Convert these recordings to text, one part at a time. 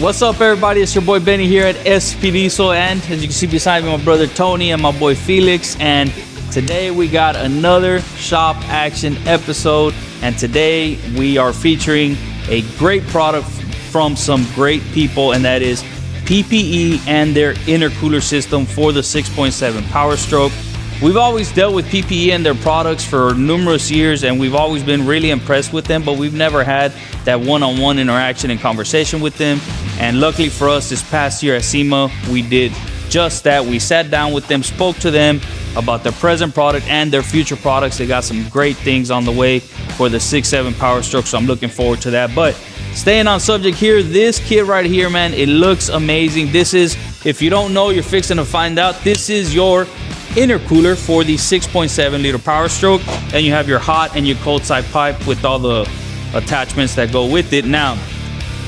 What's up, everybody? It's your boy Benny here at SP Diesel, and as you can see beside me, my brother Tony and my boy Felix. And today we got another shop action episode, and today we are featuring a great product from some great people, and that is PPE and their intercooler system for the 6.7 Powerstroke. We've always dealt with PPE and their products for numerous years, and we've always been really impressed with them, but we've never had that one-on-one interaction and conversation with them. And luckily for us, this past year at SEMA, we did just that. We sat down with them, spoke to them about their present product and their future products. They got some great things on the way for the 6.7 Powerstroke, so I'm looking forward to that. But staying on subject here, this kit right here, man, it looks amazing. This is, if you don't know, you're fixing to find out, this is your intercooler for the 6.7 liter Powerstroke, and you have your hot and your cold side pipe with all the attachments that go with it. Now,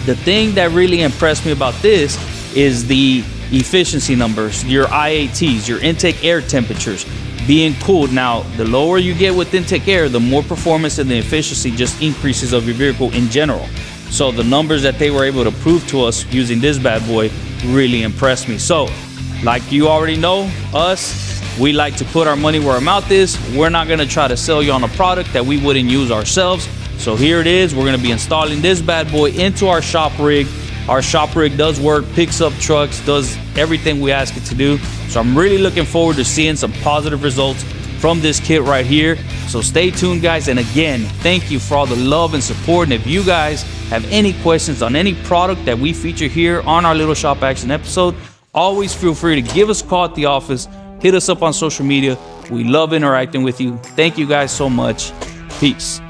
the thing that really impressed me about this is the efficiency numbers, your IATs, your intake air temperatures being cooled. Now, the lower you get with intake air, the more performance and the efficiency just increases of your vehicle in general. So the numbers that they were able to prove to us using this bad boy really impressed me. So, like you already know, we like to put our money where our mouth is. We're not gonna try to sell you on a product that we wouldn't use ourselves. So here it is. We're gonna be installing this bad boy into our shop rig. Our shop rig does work, picks up trucks, does everything we ask it to do. So I'm really looking forward to seeing some positive results from this kit right here. So stay tuned, guys. And again, thank you for all the love and support. And if you guys have any questions on any product that we feature here on our little shop action episode, always feel free to give us a call at the office. Hit us up on social media. We love interacting with you. Thank you guys so much. Peace.